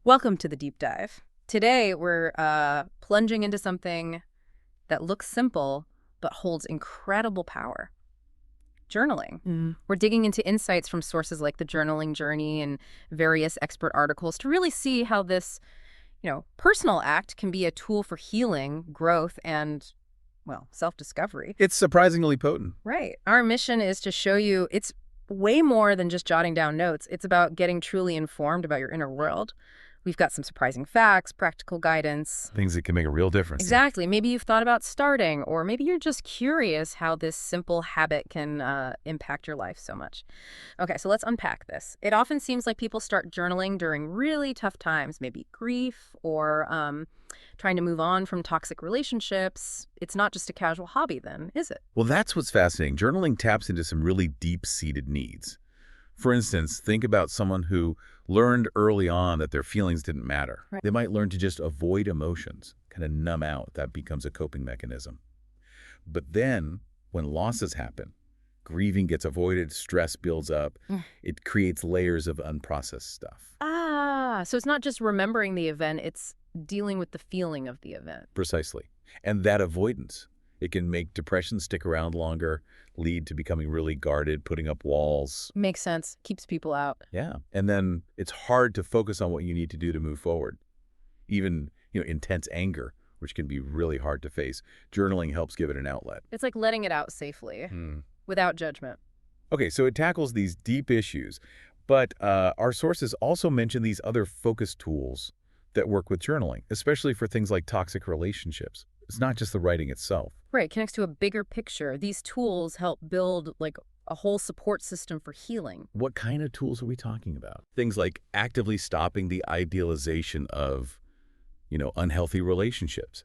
Welcome to the deep dive. Today, we're plunging into something that looks simple but holds incredible power. Journaling. We're digging into insights from sources like the Journaling Journey and various expert articles to really see how this, personal act can be a tool for healing, growth, and, well, self-discovery. It's surprisingly potent. Right. Our mission is to show you it's way more than just jotting down notes. It's about getting truly informed about your inner world. We've got some surprising facts, practical guidance. Things that can make a real difference. Exactly. Maybe you've thought about starting, or maybe you're just curious how this simple habit can impact your life so much. Okay, so let's unpack this. It often seems like people start journaling during really tough times, maybe grief or trying to move on from toxic relationships. It's not just a casual hobby then, is it? Well, that's what's fascinating. Journaling taps into some really deep-seated needs. For instance, think about someone who learned early on that their feelings didn't matter. Right. They might learn to just avoid emotions, kind of numb out. That becomes a coping mechanism. But then, when losses happen, grieving gets avoided, stress builds up, it creates layers of unprocessed stuff. So it's not just remembering the event, it's dealing with the feeling of the event. Precisely. And that avoidance, it can make depression stick around longer, lead to becoming really guarded, putting up walls. Makes sense. Keeps people out. Yeah. And then it's hard to focus on what you need to do to move forward. Even, intense anger, which can be really hard to face. Journaling helps give it an outlet. It's like letting it out safely, without judgment. Okay, so it tackles these deep issues, but our sources also mention these other focus tools that work with journaling, especially for things like toxic relationships. It's not just the writing itself. Right, connects to a bigger picture. These tools help build like a whole support system for healing. What kind of tools are we talking about? Things like actively stopping the idealization of, unhealthy relationships,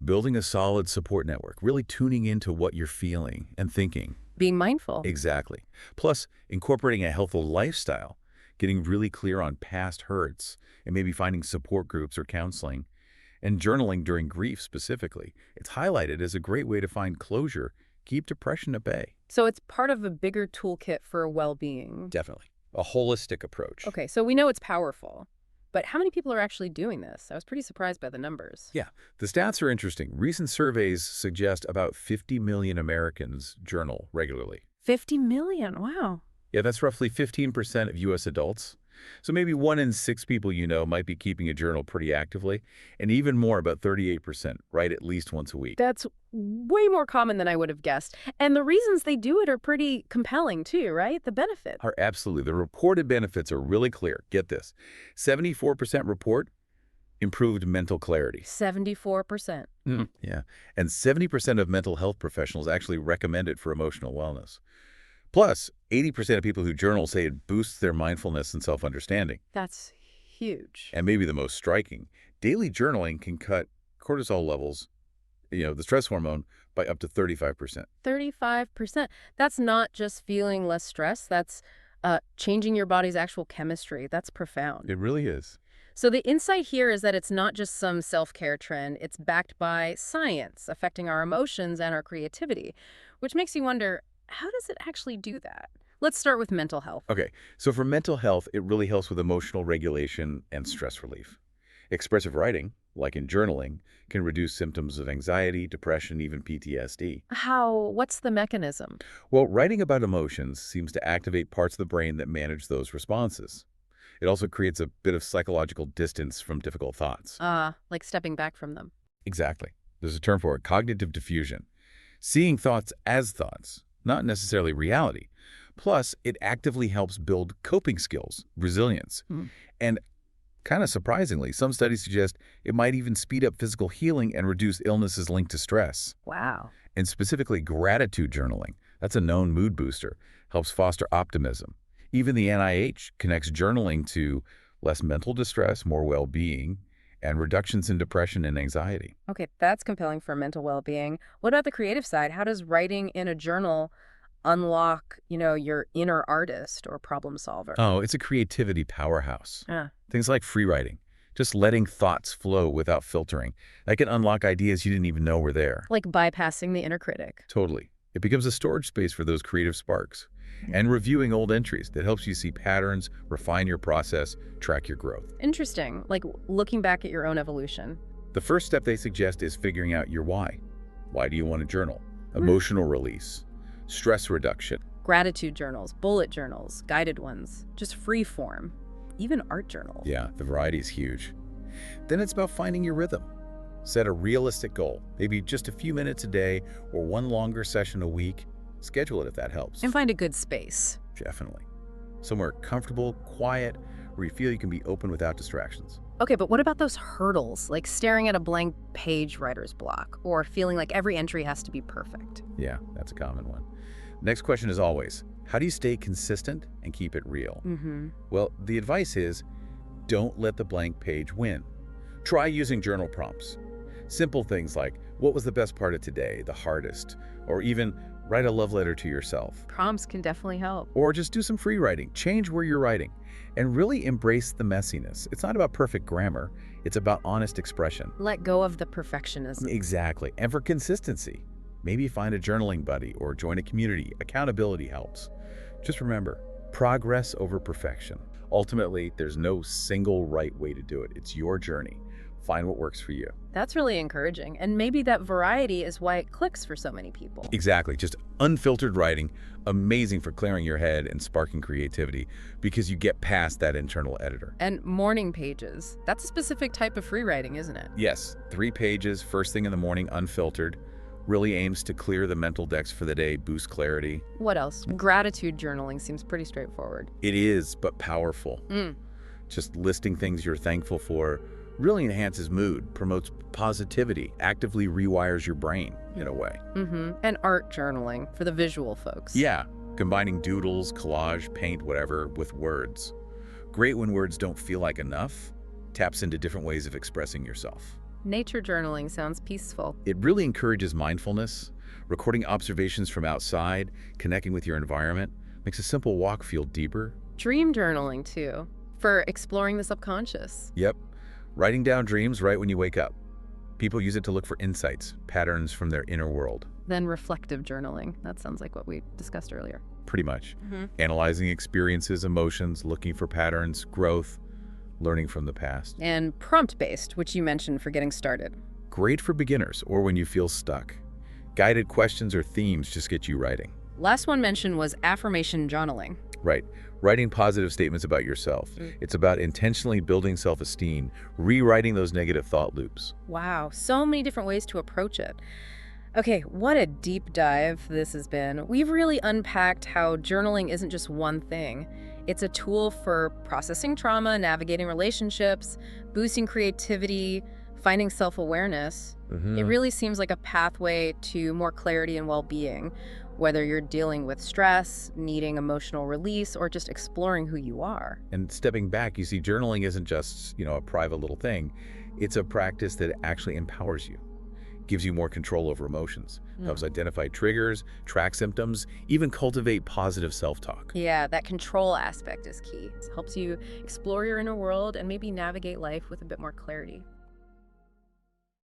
building a solid support network, really tuning into what you're feeling and thinking. Being mindful. Exactly. Plus, incorporating a healthful lifestyle, getting really clear on past hurts, and maybe finding support groups or counseling, and journaling during grief specifically. It's highlighted as a great way to find closure, keep depression at bay. So it's part of a bigger toolkit for well-being. Definitely. A holistic approach. Okay, so we know it's powerful. But how many people are actually doing this? I was pretty surprised by the numbers. Yeah, the stats are interesting. Recent surveys suggest about 50 million Americans journal regularly. 50 million, wow. Yeah, that's roughly 15% of U.S. adults. So maybe 1 in 6 people might be keeping a journal pretty actively, and even more, about 38%, write at least once a week. That's way more common than I would have guessed. And the reasons they do it are pretty compelling too, right? The benefits. Are absolutely. The reported benefits are really clear. Get this. 74% report improved mental clarity. 74%. Yeah. And 70% of mental health professionals actually recommend it for emotional wellness. Plus, 80% of people who journal say it boosts their mindfulness and self-understanding. That's huge. And maybe the most striking, daily journaling can cut cortisol levels, the stress hormone, by up to 35%. 35%. That's not just feeling less stress. That's changing your body's actual chemistry. That's profound. It really is. So the insight here is that it's not just some self-care trend. It's backed by science affecting our emotions and our creativity, which makes you wonder, how does it actually do that? Let's start with mental health. Okay, so for mental health, it really helps with emotional regulation and stress relief. Expressive writing, like in journaling, can reduce symptoms of anxiety, depression, even PTSD. How? What's the mechanism? Well, writing about emotions seems to activate parts of the brain that manage those responses. It also creates a bit of psychological distance from difficult thoughts. Like stepping back from them. Exactly. There's a term for it, cognitive diffusion. Seeing thoughts as thoughts, not necessarily reality. Plus, it actively helps build coping skills, resilience. And kind of surprisingly, some studies suggest it might even speed up physical healing and reduce illnesses linked to stress. Wow. And specifically gratitude journaling, that's a known mood booster, helps foster optimism. Even the NIH connects journaling to less mental distress, more well-being, and reductions in depression and anxiety. Okay, that's compelling for mental well-being. What about the creative side? How does writing in a journal unlock, your inner artist or problem solver? Oh, it's a creativity powerhouse. Yeah. Things like free writing, just letting thoughts flow without filtering. That can unlock ideas you didn't even know were there. Like bypassing the inner critic. Totally. It becomes a storage space for those creative sparks. and reviewing old entries that helps you see patterns, refine your process, track your growth. Interesting, like looking back at your own evolution. The first step they suggest is figuring out your why. Why do you want to journal? Emotional release, stress reduction. Gratitude journals, bullet journals, guided ones, just free form, even art journals. Yeah, the variety is huge. Then it's about finding your rhythm. Set a realistic goal, maybe just a few minutes a day or one longer session a week. Schedule it if that helps. And find a good space. Definitely. Somewhere comfortable, quiet, where you feel you can be open without distractions. Okay, but what about those hurdles, like staring at a blank page writer's block or feeling like every entry has to be perfect? Yeah, that's a common one. Next question is always, how do you stay consistent and keep it real? Well, the advice is, don't let the blank page win. Try using journal prompts. Simple things like, what was the best part of today, the hardest, or even write a love letter to yourself. Prompts can definitely help. Or just do some free writing, change where you're writing, and really embrace the messiness. It's not about perfect grammar, it's about honest expression. Let go of the perfectionism. Exactly, and for consistency, maybe find a journaling buddy or join a community. Accountability helps. Just remember, progress over perfection. Ultimately, there's no single right way to do it. It's your journey. Find what works for you. That's really encouraging. And maybe that variety is why it clicks for so many people. Exactly. Just unfiltered writing, amazing for clearing your head and sparking creativity because you get past that internal editor. And morning pages. That's a specific type of free writing, isn't it? Yes, 3 pages, first thing in the morning, unfiltered. Really aims to clear the mental decks for the day, boost clarity. What else? Gratitude journaling seems pretty straightforward. It is, but powerful. Just listing things you're thankful for really enhances mood, promotes positivity, actively rewires your brain in a way. And art journaling for the visual folks. Yeah, combining doodles, collage, paint, whatever, with words. Great when words don't feel like enough, taps into different ways of expressing yourself. Nature journaling sounds peaceful. It really encourages mindfulness, recording observations from outside, connecting with your environment, makes a simple walk feel deeper. Dream journaling, too, for exploring the subconscious. Yep. Writing down dreams right when you wake up. People use it to look for insights, patterns from their inner world. Then reflective journaling. That sounds like what we discussed earlier. Pretty much. Analyzing experiences, emotions, looking for patterns, growth, learning from the past. And prompt-based, which you mentioned for getting started. Great for beginners or when you feel stuck. Guided questions or themes just get you writing. Last one mentioned was affirmation journaling. Right. Writing positive statements about yourself. It's about intentionally building self-esteem, rewriting those negative thought loops. Wow, so many different ways to approach it. Okay, what a deep dive this has been. We've really unpacked how journaling isn't just one thing. It's a tool for processing trauma, navigating relationships, boosting creativity, finding self-awareness. It really seems like a pathway to more clarity and well-being, whether you're dealing with stress, needing emotional release, or just exploring who you are. And stepping back, you see journaling isn't just, a private little thing. It's a practice that actually empowers you, gives you more control over emotions, helps identify triggers, track symptoms, even cultivate positive self-talk. Yeah, that control aspect is key. It helps you explore your inner world and maybe navigate life with a bit more clarity.